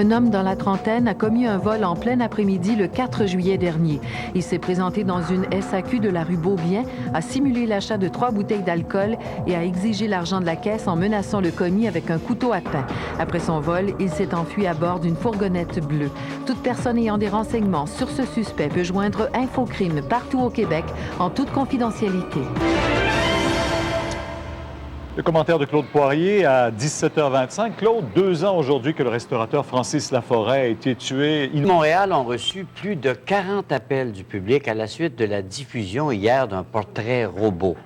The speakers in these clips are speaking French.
Un homme dans la trentaine a commis un vol en plein après-midi le 4 juillet dernier. Il s'est présenté dans une SAQ de la rue Beaubien, a simulé l'achat de 3 bouteilles d'alcool et a exigé l'argent de la caisse en menaçant le commis avec un couteau à pain. Après son vol, il s'est enfui à bord d'une fourgonnette bleue. Toute personne ayant des renseignements sur ce suspect peut joindre Infocrime partout au Québec en toute confidentialité. Le commentaire de Claude Poirier à 17h25. Claude, 2 ans aujourd'hui que le restaurateur Francis Laforêt a été tué. Montréal ont reçu plus de 40 appels du public à la suite de la diffusion hier d'un portrait robot.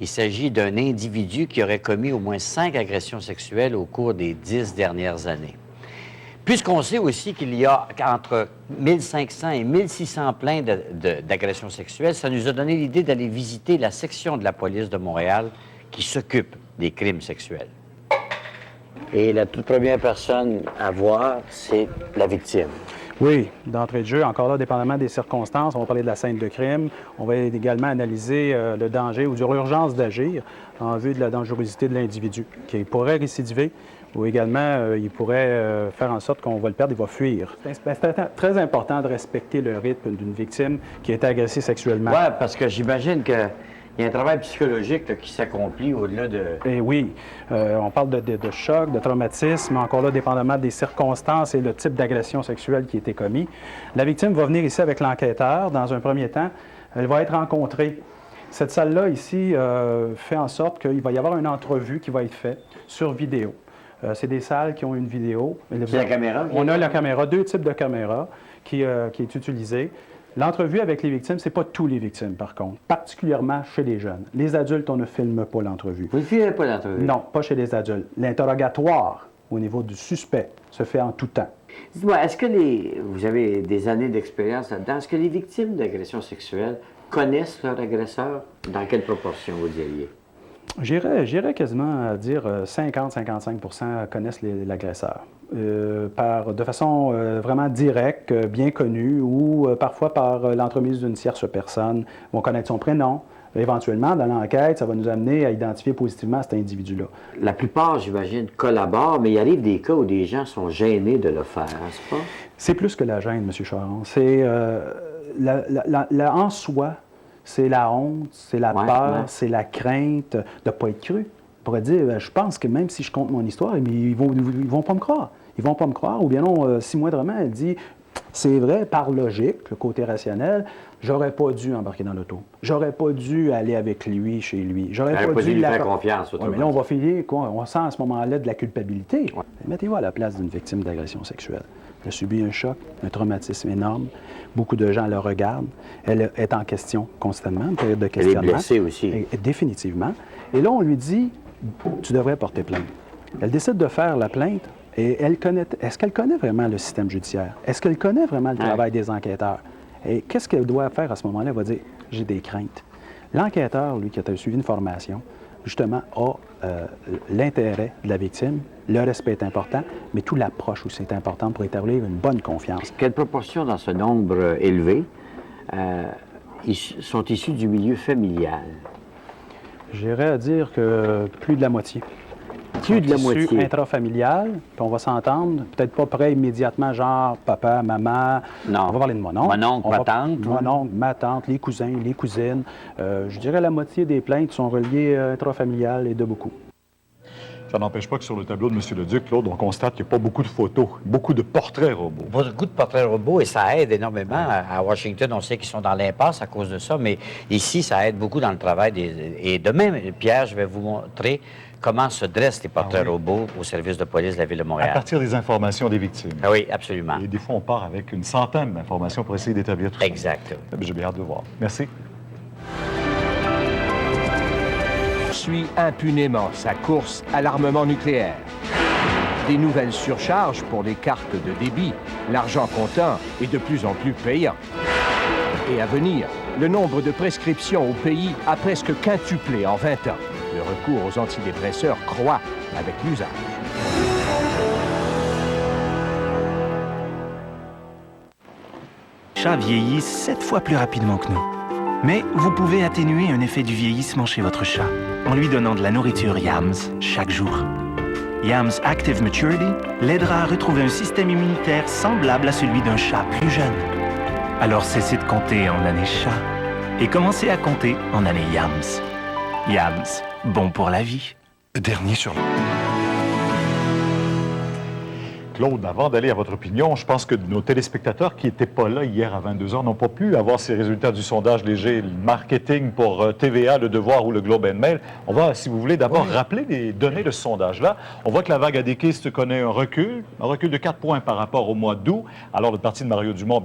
Il s'agit d'un individu qui aurait commis au moins 5 agressions sexuelles au cours des 10 dernières années. Puisqu'on sait aussi qu'il y a entre 1500 et 1600 plaintes d'agressions sexuelles, ça nous a donné l'idée d'aller visiter la section de la police de Montréal qui s'occupe des crimes sexuels. Et la toute première personne à voir, c'est la victime. Oui, d'entrée de jeu, encore là, dépendamment des circonstances, on va parler de la scène de crime. On va également analyser le danger ou l'urgence d'agir en vue de la dangerosité de l'individu, qui pourrait récidiver ou également il pourrait faire en sorte qu'on va le perdre, il va fuir. C'est très important de respecter le rythme d'une victime qui a été agressée sexuellement. Oui, parce que j'imagine que il y a un travail psychologique là, qui s'accomplit au-delà de... Et oui, on parle de choc, de traumatisme, encore là, dépendamment des circonstances et le type d'agression sexuelle qui a été commis. La victime va venir ici avec l'enquêteur. Dans un premier temps, elle va être rencontrée. Cette salle-là, ici, fait en sorte qu'il va y avoir une entrevue qui va être faite sur vidéo. C'est des salles qui ont une vidéo. C'est la caméra? On a la caméra, 2 types de caméras qui est utilisée. L'entrevue avec les victimes, c'est pas tous les victimes, par contre, particulièrement chez les jeunes. Les adultes, on ne filme pas l'entrevue. Vous ne filmez pas l'entrevue? Non, pas chez les adultes. L'interrogatoire au niveau du suspect se fait en tout temps. Dites-moi, est-ce que vous avez des années d'expérience là-dedans, est-ce que les victimes d'agressions sexuelles connaissent leur agresseur? Dans quelle proportion, vous diriez? J'irais quasiment à dire 50-55% connaissent l'agresseur. De façon vraiment directe, bien connue, ou parfois par l'entremise d'une tierce personne, vont connaître son prénom. Éventuellement, dans l'enquête, ça va nous amener à identifier positivement cet individu-là. La plupart, j'imagine, collaborent, mais il arrive des cas où des gens sont gênés de le faire, n'est-ce pas? C'est plus que la gêne, M. Charon. C'est en soi, c'est la honte, c'est la peur, c'est la crainte de ne pas être cru. On pourrait dire, je pense que même si je compte mon histoire, ils vont pas me croire. Ils vont pas me croire. Ou bien non, si moindrement, elle dit, c'est vrai, par logique, le côté rationnel, j'aurais pas dû embarquer dans l'auto. J'aurais pas dû aller avec lui, chez lui. J'aurais pas dû lui faire confiance. Mais là, on va filer, quoi? On sent à ce moment-là de la culpabilité. Ouais. Mettez-vous à la place d'une victime d'agression sexuelle. Elle a subi un choc, un traumatisme énorme. Beaucoup de gens la regardent. Elle est en question constamment, une période de questionnement. Elle est blessée aussi. Et définitivement. Et là, on lui dit, tu devrais porter plainte. Elle décide de faire la plainte. Et est-ce qu'elle connaît vraiment le système judiciaire? Est-ce qu'elle connaît vraiment le travail des enquêteurs? Et qu'est-ce qu'elle doit faire à ce moment-là? Elle va dire, j'ai des craintes. L'enquêteur, lui, qui a suivi une formation, justement, a l'intérêt de la victime. Le respect est important, mais tout l'approche aussi est importante pour établir une bonne confiance. Quelle proportion dans ce nombre élevé sont issus du milieu familial? J'irais à dire que plus de la moitié. Plus de la moitié. Intrafamilial, puis on va s'entendre, peut-être pas près immédiatement, genre papa, maman. Non. On va parler de mon oncle. Mon oncle, ma tante. Mon oncle, ma tante, les cousins, les cousines. Je dirais la moitié des plaintes sont reliées intrafamiliales et de beaucoup. Ça n'empêche pas que sur le tableau de M. Leduc, Claude, on constate qu'il n'y a pas beaucoup de photos, beaucoup de portraits robots. Beaucoup de portraits robots et ça aide énormément. À Washington, on sait qu'ils sont dans l'impasse à cause de ça, mais ici, ça aide beaucoup dans le travail. Et demain, Pierre, je vais vous montrer comment se dressent les portraits robots au service de police de la Ville de Montréal. À partir des informations des victimes. Ah oui, absolument. Et des fois, on part avec une centaine d'informations pour essayer d'établir tout ça. Exact. J'ai bien hâte de voir. Merci. Suit impunément sa course à l'armement nucléaire. Des nouvelles surcharges pour les cartes de débit, l'argent comptant est de plus en plus payant. Et à venir, le nombre de prescriptions au pays a presque quintuplé en 20 ans. Le recours aux antidépresseurs croît avec l'usage. Les chats vieillissent 7 fois plus rapidement que nous. Mais vous pouvez atténuer un effet du vieillissement chez votre chat en lui donnant de la nourriture Yams chaque jour. Yams Active Maturity l'aidera à retrouver un système immunitaire semblable à celui d'un chat plus jeune. Alors cessez de compter en années chat et commencez à compter en années Yams. Yams, bon pour la vie. Dernier sur le... Claude, avant d'aller à votre opinion, je pense que nos téléspectateurs qui n'étaient pas là hier à 22h n'ont pas pu avoir ces résultats du sondage léger, le marketing pour TVA, Le Devoir ou le Globe and Mail. On va, si vous voulez, d'abord rappeler les données de ce sondage-là. On voit que la vague à déquiste connaît un recul de 4 points par rapport au mois d'août. Alors, le parti de Mario Dumont...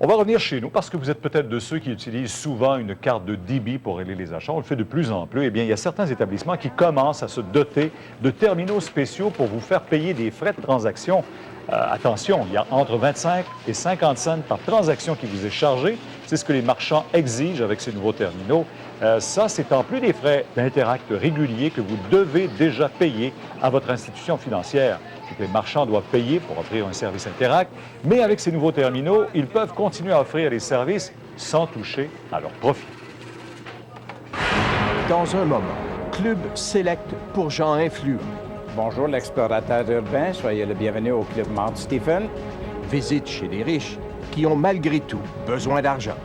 On va revenir chez nous parce que vous êtes peut-être de ceux qui utilisent souvent une carte de débit pour régler les achats. On le fait de plus en plus. Eh bien, il y a certains établissements qui commencent à se doter de terminaux spéciaux pour vous faire payer des frais de transaction. Attention, il y a entre 25 et 50 cents par transaction qui vous est chargé. C'est ce que les marchands exigent avec ces nouveaux terminaux. Ça, c'est en plus des frais d'Interact réguliers que vous devez déjà payer à votre institution financière. Les marchands doivent payer pour offrir un service Interact, mais avec ces nouveaux terminaux, ils peuvent continuer à offrir les services sans toucher à leur profit. Dans un moment, Club Select pour gens influents. Bonjour l'explorateur urbain, soyez le bienvenu au Club Mount Stephen. Visite chez les riches qui ont malgré tout besoin d'argent.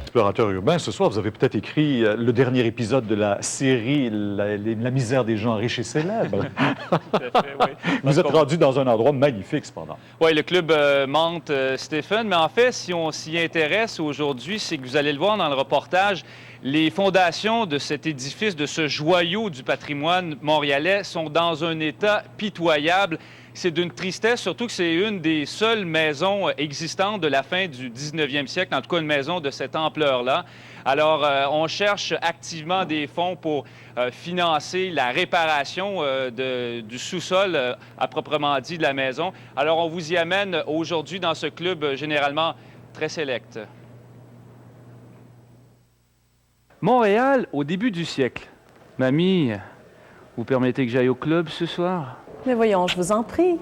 Explorateur urbain, ce soir, vous avez peut-être écrit le dernier épisode de la série La misère des gens riches et célèbres. Tout à fait, oui. Vous êtes rendu dans un endroit magnifique, cependant. Oui, le club Mount Stephen. Mais en fait, si on s'y intéresse aujourd'hui, c'est que vous allez le voir dans le reportage, les fondations de cet édifice, de ce joyau du patrimoine montréalais sont dans un état pitoyable. C'est d'une tristesse, surtout que c'est une des seules maisons existantes de la fin du 19e siècle, en tout cas une maison de cette ampleur-là. Alors, on cherche activement des fonds pour financer la réparation du sous-sol, à proprement dit, de la maison. Alors, on vous y amène aujourd'hui dans ce club généralement très sélect. Montréal, au début du siècle. Mamie, vous permettez que j'aille au club ce soir? Mais voyons, je vous en prie.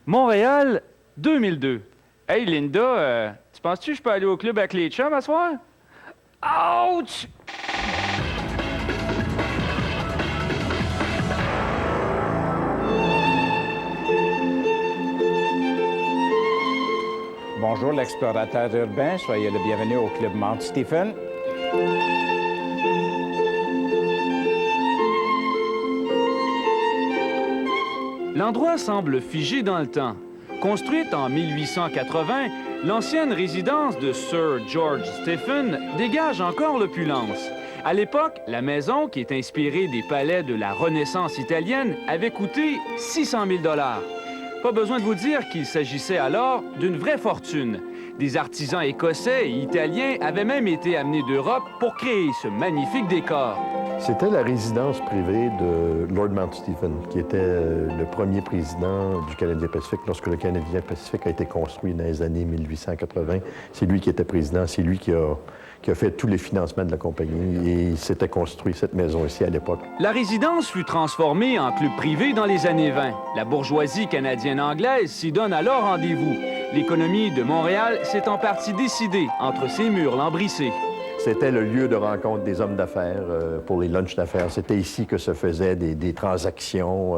Montréal, 2002. Hey, Linda, tu penses-tu que je peux aller au club avec les chums à soir? Ouch! Bonjour l'explorateur urbain, soyez le bienvenu au Club Mount Stephen. L'endroit semble figé dans le temps. Construite en 1880, l'ancienne résidence de Sir George Stephen dégage encore l'opulence. À l'époque, la maison, qui est inspirée des palais de la Renaissance italienne, avait coûté 600 000 $. Pas besoin de vous dire qu'il s'agissait alors d'une vraie fortune. Des artisans écossais et italiens avaient même été amenés d'Europe pour créer ce magnifique décor. C'était la résidence privée de Lord Mount Stephen, qui était le premier président du Canadien Pacifique lorsque le Canadien Pacifique a été construit dans les années 1880. C'est lui qui était président, c'est lui qui a fait tous les financements de la compagnie et il s'était construit cette maison ici à l'époque. La résidence fut transformée en club privé dans les années 20. La bourgeoisie canadienne-anglaise s'y donne alors rendez-vous. L'économie de Montréal s'est en partie décidée entre ces murs lambrissés. C'était le lieu de rencontre des hommes d'affaires pour les lunchs d'affaires. C'était ici que se faisaient des transactions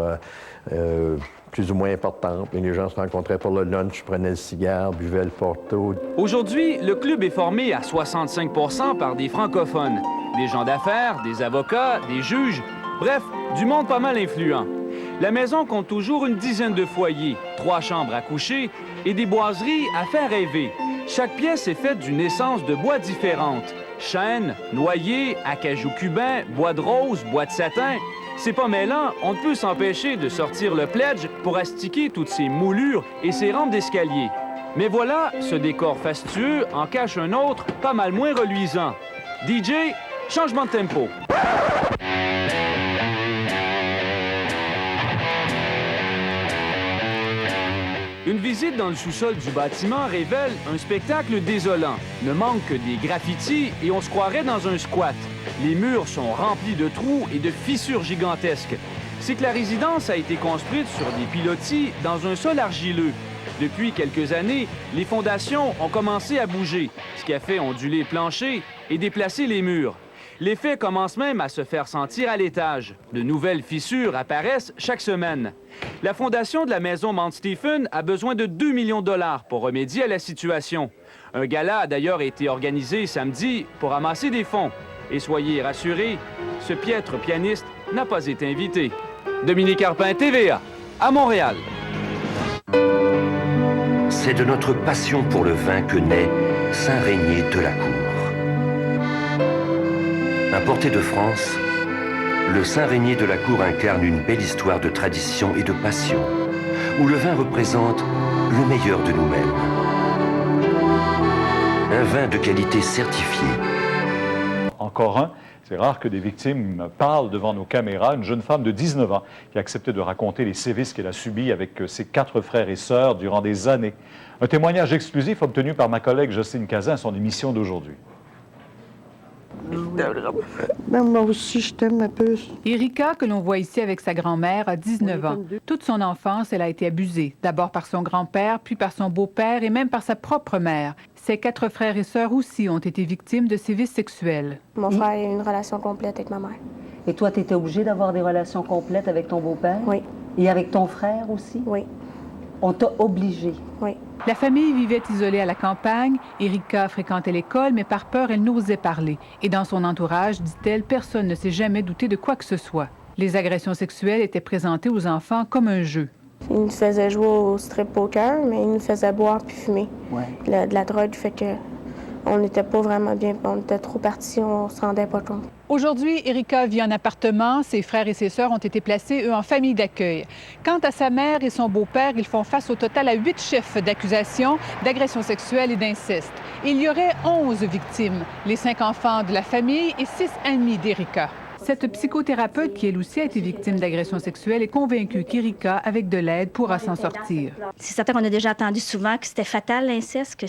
plus ou moins importantes. Et les gens se rencontraient pour le lunch, prenaient le cigare, buvaient le porto. Aujourd'hui, le club est formé à 65 % par des francophones. Des gens d'affaires, des avocats, des juges, bref, du monde pas mal influent. La maison compte toujours une dizaine de foyers, 3 chambres à coucher et des boiseries à faire rêver. Chaque pièce est faite d'une essence de bois différente. Chêne, noyer, acajou cubain, bois de rose, bois de satin. C'est pas mêlant, on ne peut s'empêcher de sortir le pledge pour astiquer toutes ces moulures et ces rampes d'escalier. Mais voilà, ce décor fastueux en cache un autre pas mal moins reluisant. DJ, changement de tempo. Une visite dans le sous-sol du bâtiment révèle un spectacle désolant. Ne manque que des graffitis et on se croirait dans un squat. Les murs sont remplis de trous et de fissures gigantesques. C'est que la résidence a été construite sur des pilotis dans un sol argileux. Depuis quelques années, les fondations ont commencé à bouger, ce qui a fait onduler le plancher et déplacer les murs. L'effet commence même à se faire sentir à l'étage. De nouvelles fissures apparaissent chaque semaine. La fondation de la maison Mount Stephen a besoin de 2 millions de dollars pour remédier à la situation. Un gala a d'ailleurs été organisé samedi pour amasser des fonds. Et soyez rassurés, ce piètre pianiste n'a pas été invité. Dominique Arpin, TVA, à Montréal. C'est de notre passion pour le vin que naît Saint-Régnier de la Cour. Importé de France, le Saint-Régnier de la Cour incarne une belle histoire de tradition et de passion, où le vin représente le meilleur de nous-mêmes. Un vin de qualité certifié. Encore un. C'est rare que des victimes parlent devant nos caméras. Une jeune femme de 19 ans qui a accepté de raconter les sévices qu'elle a subis avec ses 4 frères et sœurs durant des années. Un témoignage exclusif obtenu par ma collègue Jocelyne Cazin à son émission d'aujourd'hui. Moi aussi, je t'aime, ma puce. Erika, que l'on voit ici avec sa grand-mère, a 19 ans. Toute son enfance, elle a été abusée. D'abord par son grand-père, puis par son beau-père et même par sa propre mère. Ses 4 frères et sœurs aussi ont été victimes de sévices sexuels. Mon frère a eu une relation complète avec ma mère. Et toi, tu étais obligée d'avoir des relations complètes avec ton beau-père? Oui. Et avec ton frère aussi? Oui. On t'a obligée? Oui. La famille vivait isolée à la campagne. Erika fréquentait l'école, mais par peur, elle n'osait parler. Et dans son entourage, dit-elle, personne ne s'est jamais douté de quoi que ce soit. Les agressions sexuelles étaient présentées aux enfants comme un jeu. Il nous faisait jouer au strip poker, mais il nous faisait boire puis fumer. Ouais. De la drogue, fait que on n'était pas vraiment bien, on était trop partis, on se rendait pas compte. Aujourd'hui, Erika vit en appartement. Ses frères et ses sœurs ont été placés, eux, en famille d'accueil. Quant à sa mère et son beau-père, ils font face au total à 8 chefs d'accusation d'agression sexuelle et d'inceste. Il y aurait 11 victimes, les 5 enfants de la famille et 6 amis d'Erika. Cette psychothérapeute, qui elle aussi a été victime d'agression sexuelle, est convaincue qu'Erika, avec de l'aide, pourra s'en sortir. C'est certain qu'on a déjà entendu souvent que c'était fatal, l'inceste,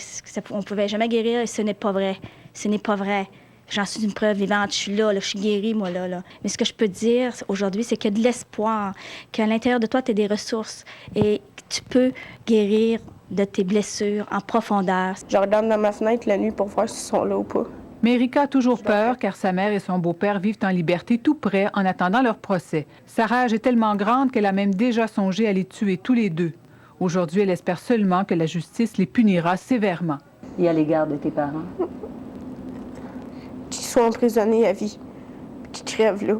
qu'on ne pouvait jamais guérir, et ce n'est pas vrai. Ce n'est pas vrai. J'en suis une preuve vivante. Je suis là, je suis guérie, moi, là. Mais ce que je peux te dire aujourd'hui, c'est qu'il y a de l'espoir, qu'à l'intérieur de toi, tu as des ressources et que tu peux guérir de tes blessures en profondeur. Je regarde dans ma fenêtre la nuit pour voir s'ils sont là ou pas. Mais Erika a toujours peur car sa mère et son beau-père vivent en liberté tout près en attendant leur procès. Sa rage est tellement grande qu'elle a même déjà songé à les tuer tous les deux. Aujourd'hui, elle espère seulement que la justice les punira sévèrement. Et à l'égard de tes parents? Qu'ils soient emprisonnés à vie, qu'ils crèvent là.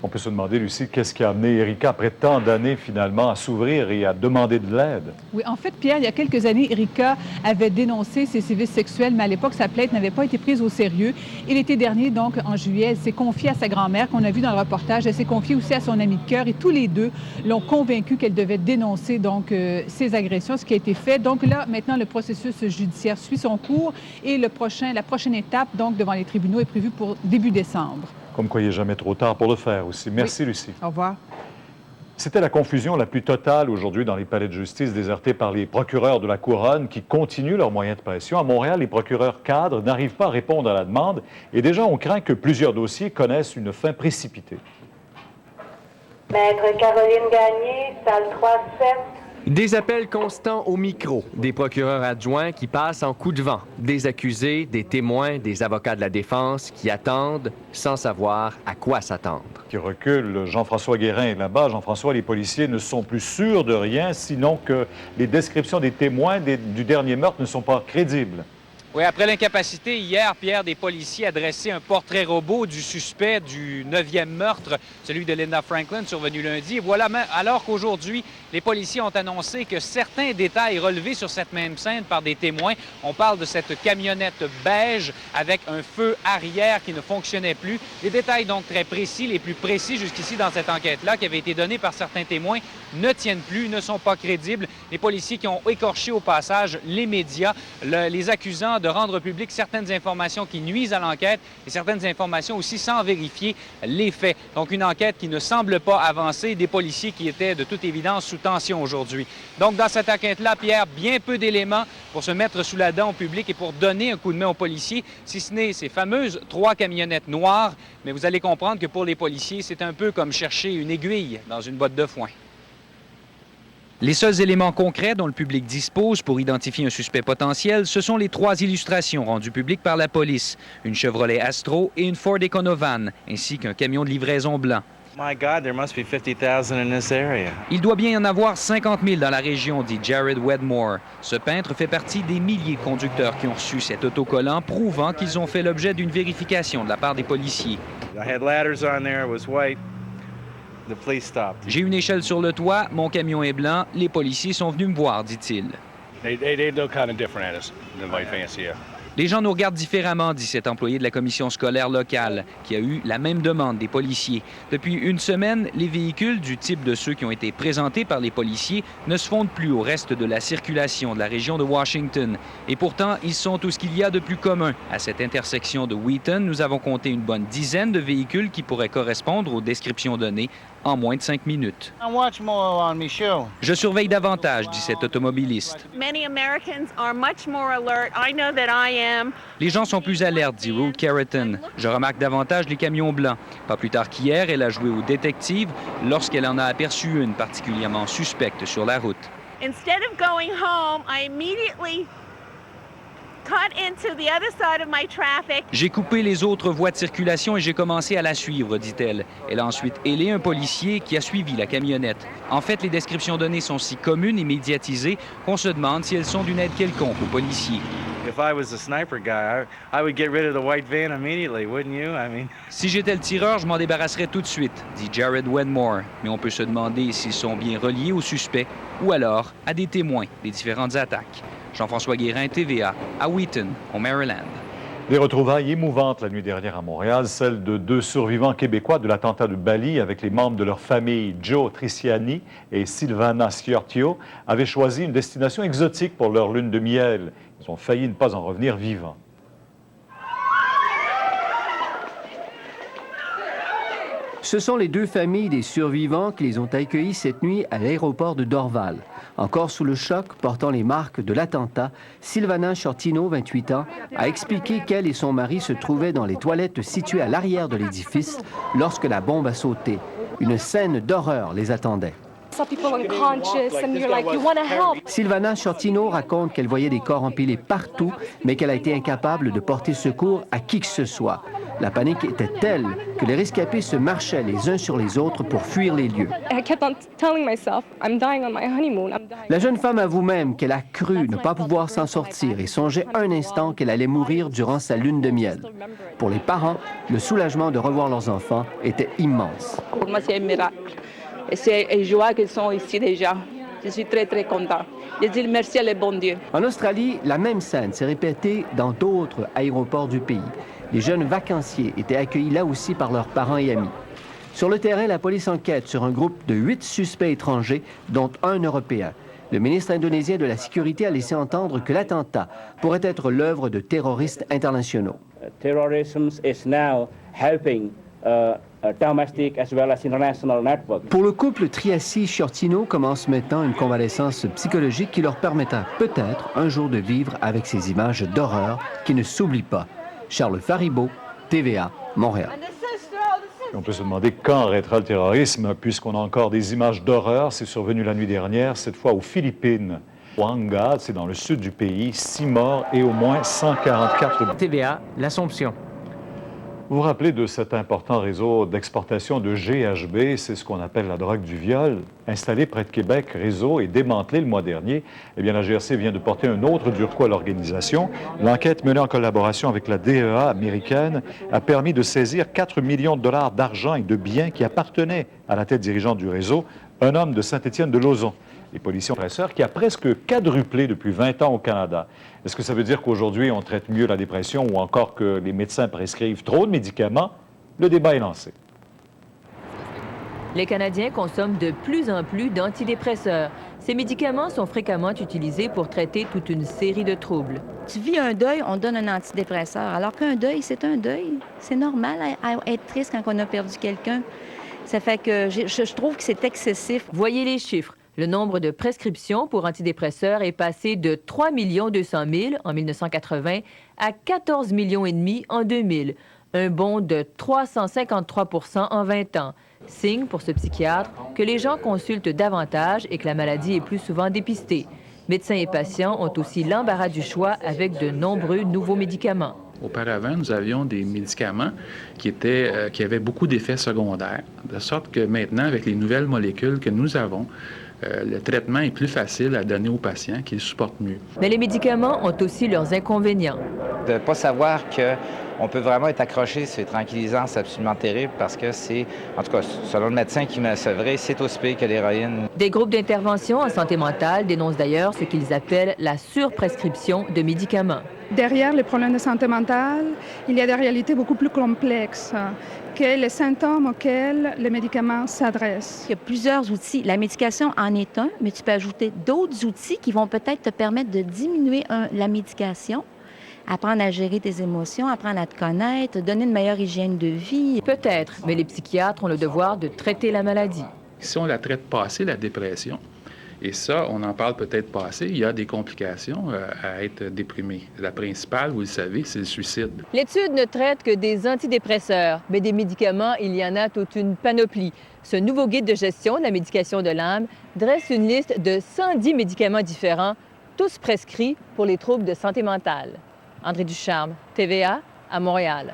On peut se demander, Lucie, qu'est-ce qui a amené Erika, après tant d'années, finalement, à s'ouvrir et à demander de l'aide? Oui, en fait, Pierre, il y a quelques années, Erika avait dénoncé ces sévices sexuels, mais à l'époque, sa plainte n'avait pas été prise au sérieux. Et l'été dernier, donc, en juillet, elle s'est confiée à sa grand-mère, qu'on a vu dans le reportage. Elle s'est confiée aussi à son ami de cœur et tous les deux l'ont convaincue qu'elle devait dénoncer, donc, ces agressions, ce qui a été fait. Donc là, maintenant, le processus judiciaire suit son cours et la prochaine étape, donc, devant les tribunaux est prévue pour début décembre. Comme quoi, il n'est jamais trop tard pour le faire aussi. Merci, oui. Lucie. Au revoir. C'était la confusion la plus totale aujourd'hui dans les palais de justice désertés par les procureurs de la Couronne qui continuent leurs moyens de pression. À Montréal, les procureurs cadres n'arrivent pas à répondre à la demande et déjà, on craint que plusieurs dossiers connaissent une fin précipitée. Maître Caroline Gagné, salle 3-7. Des appels constants au micro, des procureurs adjoints qui passent en coup de vent, des accusés, des témoins, des avocats de la défense qui attendent sans savoir à quoi s'attendre. Qui recule, Jean-François Guérin est là-bas. Jean-François, les policiers ne sont plus sûrs de rien, sinon que les descriptions des témoins du dernier meurtre ne sont pas crédibles. Oui, après l'incapacité, hier, Pierre, des policiers a dressé un portrait robot du suspect du 9e meurtre, celui de Linda Franklin, survenu lundi. Et voilà, alors qu'aujourd'hui, les policiers ont annoncé que certains détails relevés sur cette même scène par des témoins, on parle de cette camionnette beige avec un feu arrière qui ne fonctionnait plus. Des détails donc très précis, les plus précis jusqu'ici dans cette enquête-là, qui avaient été donnés par certains témoins, ne tiennent plus, ne sont pas crédibles. Les policiers qui ont écorché au passage les médias, les accusant de rendre public certaines informations qui nuisent à l'enquête et certaines informations aussi sans vérifier les faits. Donc une enquête qui ne semble pas avancer, des policiers qui étaient de toute évidence sous tension aujourd'hui. Donc dans cette enquête-là, Pierre, bien peu d'éléments pour se mettre sous la dent au public et pour donner un coup de main aux policiers, si ce n'est ces fameuses 3 camionnettes noires. Mais vous allez comprendre que pour les policiers, c'est un peu comme chercher une aiguille dans une botte de foin. Les seuls éléments concrets dont le public dispose pour identifier un suspect potentiel, ce sont les 3 illustrations rendues publiques par la police, une Chevrolet Astro et une Ford Econovan, ainsi qu'un camion de livraison blanc. My God, there must be 50,000 in this area. Il doit bien y en avoir 50 000 dans la région, dit Jared Wedmore. Ce peintre fait partie des milliers de conducteurs qui ont reçu cet autocollant prouvant qu'ils ont fait l'objet d'une vérification de la part des policiers. I had ladders on there, it was white. The police stopped. J'ai une échelle sur le toit, mon camion est blanc, les policiers sont venus me voir, dit-il. They look kind of different at us than white fans here. Les gens nous regardent différemment, dit cet employé de la commission scolaire locale, qui a eu la même demande des policiers. Depuis une semaine, les véhicules du type de ceux qui ont été présentés par les policiers ne se fondent plus au reste de la circulation de la région de Washington. Et pourtant, ils sont tout ce qu'il y a de plus commun. À cette intersection de Wheaton, nous avons compté une bonne dizaine de véhicules qui pourraient correspondre aux descriptions données en moins de 5 minutes. Je surveille davantage, dit cet automobiliste. Les gens sont plus alertes, dit Ruth Carrington. Je remarque davantage les camions blancs. Pas plus tard qu'hier, elle a joué aux détectives lorsqu'elle en a aperçu une particulièrement suspecte sur la route. Instead of going home, I immediately cut into the other side of my traffic. J'ai coupé les autres voies de circulation et j'ai commencé à la suivre, dit-elle. Elle a ensuite hélé un policier qui a suivi la camionnette. En fait, les descriptions données sont si communes et médiatisées qu'on se demande si elles sont d'une aide quelconque aux policiers. If I was a sniper guy, I would get rid of the white van immediately, wouldn't you? I mean... Si j'étais le tireur, je m'en débarrasserais tout de suite, dit Jared Wedmore. Mais on peut se demander s'ils sont bien reliés aux suspects ou alors à des témoins des différentes attaques. Jean-François Guérin, TVA, à Wheaton, au Maryland. Des retrouvailles émouvantes la nuit dernière à Montréal, celle de 2 survivants québécois de l'attentat de Bali avec les membres de leur famille. Joe Triciani et Silvana Sciortio avaient choisi une destination exotique pour leur lune de miel. Ils ont failli ne pas en revenir vivants. Ce sont les 2 familles des survivants qui les ont accueillis cette nuit à l'aéroport de Dorval. Encore sous le choc, portant les marques de l'attentat, Silvana Sciortino, 28 ans, a expliqué qu'elle et son mari se trouvaient dans les toilettes situées à l'arrière de l'édifice lorsque la bombe a sauté. Une scène d'horreur les attendait. Silvana Sciortino raconte qu'elle voyait des corps empilés partout, mais qu'elle a été incapable de porter secours à qui que ce soit. La panique était telle que les rescapés se marchaient les uns sur les autres pour fuir les lieux. La jeune femme avoue même qu'elle a cru ne pas pouvoir s'en sortir et songeait un instant qu'elle allait mourir durant sa lune de miel. Pour les parents, le soulagement de revoir leurs enfants était immense. Pour moi, c'est un miracle. Et c'est une joie qu'ils sont ici déjà. Je suis très, très content. Je dis merci à le bon Dieu. En Australie, la même scène s'est répétée dans d'autres aéroports du pays. Les jeunes vacanciers étaient accueillis là aussi par leurs parents et amis. Sur le terrain, la police enquête sur un groupe de 8 suspects étrangers, dont un Européen. Le ministre indonésien de la Sécurité a laissé entendre que l'attentat pourrait être l'œuvre de terroristes internationaux. Terrorism is now helping domestic as well as international network. Pour le couple Triassi-Sciortino commence maintenant une convalescence psychologique qui leur permettra peut-être un jour de vivre avec ces images d'horreur qui ne s'oublient pas. Charles Faribault, TVA, Montréal. On peut se demander quand arrêtera le terrorisme, puisqu'on a encore des images d'horreur. C'est survenu la nuit dernière, cette fois aux Philippines. Huanga, c'est dans le sud du pays, 6 morts et au moins 144... TVA, l'Assomption. Vous vous rappelez de cet important réseau d'exportation de GHB, c'est ce qu'on appelle la drogue du viol, installé près de Québec, réseau et démantelé le mois dernier. Eh bien, la GRC vient de porter un autre dur coup à l'organisation. L'enquête menée en collaboration avec la DEA américaine a permis de saisir 4 millions de dollars d'argent et de biens qui appartenaient à la tête dirigeante du réseau, un homme de Saint-Étienne-de-Lauzon. Les policiers qui a presque quadruplé depuis 20 ans au Canada. Est-ce que ça veut dire qu'aujourd'hui, on traite mieux la dépression ou encore que les médecins prescrivent trop de médicaments? Le débat est lancé. Les Canadiens consomment de plus en plus d'antidépresseurs. Ces médicaments sont fréquemment utilisés pour traiter toute une série de troubles. Tu vis un deuil, on donne un antidépresseur. Alors qu'un deuil, c'est un deuil. C'est normal à être triste quand on a perdu quelqu'un. Ça fait que je trouve que c'est excessif. Voyez les chiffres. Le nombre de prescriptions pour antidépresseurs est passé de 3 200 000 en 1980 à 14 millions et demi en 2000, un bond de 353 % en 20 ans. Signe pour ce psychiatre que les gens consultent davantage et que la maladie est plus souvent dépistée. Médecins et patients ont aussi l'embarras du choix avec de nombreux nouveaux médicaments. Auparavant, nous avions des médicaments qui avaient beaucoup d'effets secondaires, de sorte que maintenant, avec les nouvelles molécules que nous avons, le traitement est plus facile à donner aux patients qui le supportent mieux. Mais les médicaments ont aussi leurs inconvénients. De ne pas savoir qu'on peut vraiment être accroché sur les tranquillisants, c'est absolument terrible parce que c'est, en tout cas, selon le médecin qui m'a sevré, c'est aussi pire que l'héroïne. Des groupes d'intervention en santé mentale dénoncent d'ailleurs ce qu'ils appellent la surprescription de médicaments. Derrière les problèmes de santé mentale, il y a des réalités beaucoup plus complexes que les symptômes auxquels les médicaments s'adressent. Il y a plusieurs outils. La médication en est un, mais tu peux ajouter d'autres outils qui vont peut-être te permettre de diminuer la médication, apprendre à gérer tes émotions, apprendre à te connaître, donner une meilleure hygiène de vie. Peut-être, mais les psychiatres ont le devoir de traiter la maladie. Si on la traite pas assez, la dépression, et ça, on n'en parle peut-être pas assez, il y a des complications à être déprimé. La principale, vous le savez, c'est le suicide. L'étude ne traite que des antidépresseurs, mais des médicaments, il y en a toute une panoplie. Ce nouveau guide de gestion de la médication de l'âme dresse une liste de 110 médicaments différents, tous prescrits pour les troubles de santé mentale. André Ducharme, TVA, à Montréal.